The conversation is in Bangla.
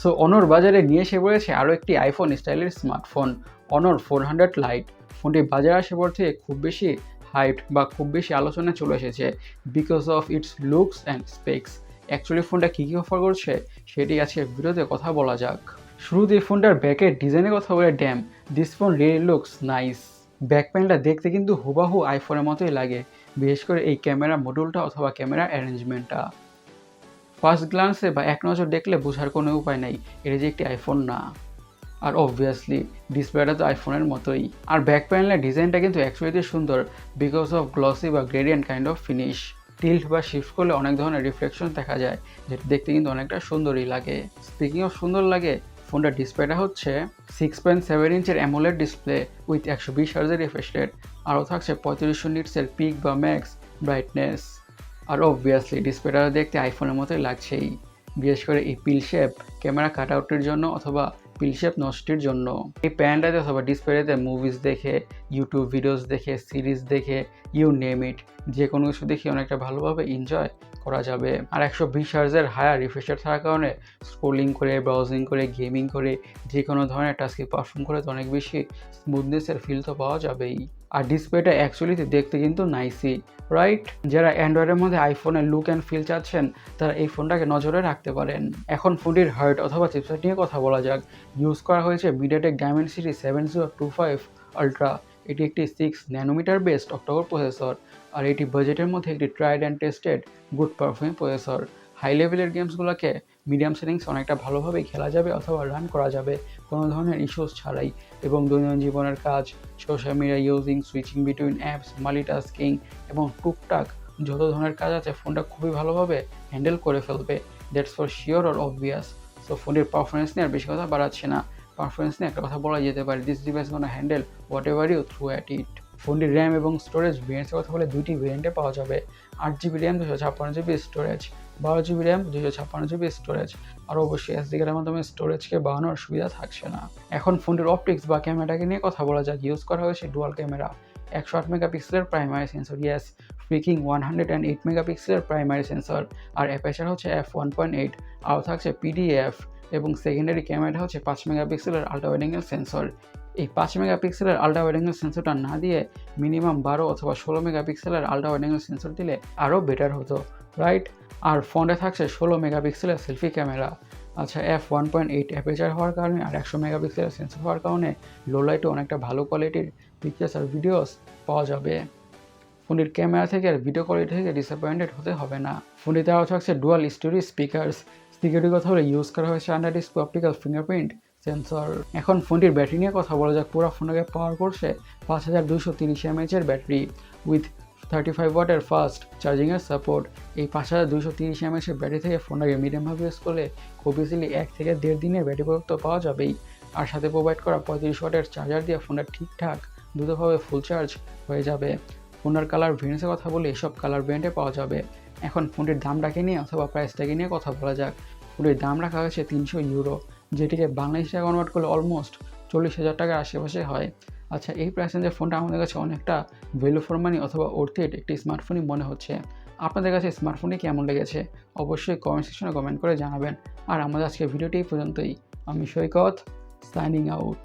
সো অনর বাজারে নিয়ে এসে পড়েছে আরও একটি আইফোন স্টাইলের স্মার্টফোন অনর 400 লাইট। ফোনটি বাজারে আসার পর থেকে খুব বেশি হাইট বা খুব বেশি আলোচনায় চলে এসেছে because of its looks and specs. Actually ফোনটা কী কী অফার করছে সেটি আজকে ভিডিওতে কথা বলা যাক। শুরুতে এই ফোনটার ব্যাকের ডিজাইনের কথা বলে damn, this phone really looks nice. Back প্যানেলটা দেখতে কিন্তু হুবাহু আইফোনের মতোই লাগে, বিশেষ করে এই ক্যামেরা মডিউলটা অথবা ক্যামেরা অ্যারেঞ্জমেন্টটা। ফার্স্ট গ্লান্সে বা এক নজর দেখলে বোঝার কোনো উপায় নেই এটা যে একটি আইফোন না। আর অবভিয়াসলি ডিসপ্লেটা তো আইফোনের মতোই। আর ব্যাক প্যানেলের ডিজাইনটা কিন্তু অ্যাকচুয়ালি সুন্দর বিকজ অফ গ্লসি বা gradient kind of finish. Tilt বা শিফট করলে অনেক ধরনের রিফ্লেকশন দেখা যায়, যেটা দেখতে কিন্তু অনেকটা সুন্দরই লাগে। স্পিকিং অফ সুন্দর লাগে, ফোনটার ডিসপ্লেটা হচ্ছে 6.7 ইঞ্চের অ্যামোলেড ডিসপ্লে উইথ 120 হার্জের রিফ্রেশ রেট, আরও থাকছে 3500 নিটসের পিক বা ম্যাক্স ব্রাইটনেস। আর অবভিয়াসলি ডিসপ্লেটা দেখতে আইফোনের মতোই লাগছেই, বিশেষ করে এই পিল শেপ ক্যামেরা কাট আউটের জন্য অথবা পিল শেপ নষ্টের জন্য। এই প্যানটাতে অথবা ডিসপ্লেতে মুভিজ দেখে, ইউটিউব ভিডিওস দেখে, সিরিজ দেখে, ইউ নেম ইট, যে কোনো কিছু দেখে অনেকটা ভালোভাবে এনজয় করা যাবে। আর 120 হার্জের হায়ার রিফ্রেশ রেট থাকার কারণে স্ক্রোলিং করে, ব্রাউজিং করে, গেমিং করে, যে কোনো ধরনের টাস্কে পারফর্ম করে তো অনেক বেশি স্মুথনেসের ফিল তো পাওয়া যাবেই। আর ডিসপ্লেটা অ্যাকচুয়ালিতে দেখতে কিন্তু নাইসই, রাইট? যারা অ্যান্ড্রয়েডের মধ্যে আইফোনের লুক অ্যান্ড ফিল চাচ্ছেন তারা এই ফোনটাকে নজরে রাখতে পারেন। এখন ফোনটির হার্ট অথবা চিপসেট নিয়ে কথা বলা যাক। ইউজ করা হয়েছে মিডিয়াটেক ডায়মেনসিটি 7025 আলট্রা। এটি একটি 6 ন্যানোমিটার বেসড অক্টোকোর প্রসেসর, আর এটি বাজেটের মধ্যে একটি tried and tested good performing processor. High লেভেলের গেমসগুলোকে মিডিয়াম সেটিংস অনেকটা ভালোভাবেই খেলা যাবে অথবা রান করা যাবে কোনো ধরনের ইস্যুস ছাড়াই, এবং দৈনন্দিন জীবনের কাজ, social media using, switching between apps, multitasking এবং টুকটাক যত ধরনের কাজ আছে ফোনটা খুবই ভালোভাবে হ্যান্ডেল করে ফেলবে, that's for sure or obvious. So ফোনটির পারফরমেন্স নিয়ে আর বেশি কথা বাড়াচ্ছে না, পারফরমেন্স নিয়ে একটা কথা বলা যেতে পারে, this device gonna handle whatever you through at it. ফোনটির র্যাম এবং স্টোরেজ ভেরিয়েন্টসের কথা বলে দুইটি ভেরিয়েন্টে পাওয়া যাবে, 8GB RAM 256GB storage, 12GB RAM 256GB storage. আর অবশ্যই এসডি কার্ডের মাধ্যমে স্টোরেজকে বাড়ানোর সুবিধা থাকছে না। এখন ফোনটির অপটিক্স বা ক্যামেরাটাকে নিয়ে কথা বলা যাক। ইউজ করা হয়েছে ডুয়াল ক্যামেরা, 108 মেগাপিক্সেলের প্রাইমারি সেন্সর, ইয়েস ফ্রিকিং 108 মেগাপিক্সেলের প্রাইমারি সেন্সর, আর অ্যাপারচার হচ্ছে f1.8, আরও থাকছে পিডিএফ, এবং সেকেন্ডারি ক্যামেরাটা হচ্ছে 5 মেগাপিক্সেলের আল্ট্রা ওয়াইড অ্যাঙ্গেল সেন্সর। এই 5 মেগাপিক্সেলের আল্ট্রা ওয়াইড অ্যাঙ্গেল সেন্সরটা না দিয়ে মিনিমাম 12 অথবা 16 মেগাপিক্সেলের আল্ট্রা ওয়াইড অ্যাঙ্গেল সেন্সর দিলে আরও বেটার হতো, রাইট? আর ফোনে থাকছে 16 মেগাপিক্সেলের সেলফি ক্যামেরা। আচ্ছা, f1.8 অ্যাপারচার হওয়ার কারণে আর 100 মেগাপিক্সেলের সেন্সর হওয়ার কারণে লো লাইটে অনেকটা ভালো কোয়ালিটির পিকচার্স আর ভিডিওস পাওয়া যাবে। ফোনটির ক্যামেরা থেকে আর ভিডিও কোয়ালিটি থেকে ডিসঅ্যাপয়েন্টেড হতে হবে না। ফোনটিতে আরও থাকছে ডুয়াল স্টোরি স্পিকার্স। সিকিউরিটির কথা বলে ইউজ করা হয়েছে under display optical fingerprint sensor. এখন ফোনটির ব্যাটারি নিয়ে কথা বলা যাক। পুরো ফোনটাকে পাওয়ার করছে 5230 mAh ব্যাটারি উইথ 35 ওয়াটের ফাস্ট চার্জিংয়ের সাপোর্ট। এই 5230 mAh ব্যাটারি থেকে ফোনটাকে মিডিয়ামভাবে ইউজ করলে খুব ইজিলি 1 থেকে 1.5 দিনের ব্যাটারি প্রযুক্ত পাওয়া যাবেই। আর সাথে প্রোভাইড করা 35 ওয়াটের চার্জার দিয়ে ফোনটা ঠিকঠাক দ্রুতভাবে ফুল চার্জ হয়ে যাবে। ফোনের কালার ভেরিয়েন্টসের কথা বলে এসব কালার ভেরিয়েন্টে পাওয়া যাবে। এখন ফোনটির দামটাকে নিয়ে অথবা প্রাইসটাকে নিয়ে কথা বলা যাক। ফোনটির দাম রাখা হয়েছে 300 ইউরো, যেটিকে বাংলাদেশে টাকা কনভার্ট করলে অলমোস্ট 40,000 টাকার আশেপাশে হয়। আচ্ছা, এই প্রাইস রেঞ্জের ফোনটা আমাদের কাছে অনেকটা ভ্যালু ফর মানি অথবা ওর্থ ইট একটি স্মার্টফোনই মনে হচ্ছে। আপনাদের কাছে স্মার্টফোনটি কেমন লেগেছে অবশ্যই কমেন্ট সেকশনে কমেন্ট করে জানাবেন। আর আমাদের আজকের ভিডিওটি এই পর্যন্তই। আমি সৈকত, সাইনিং আউট।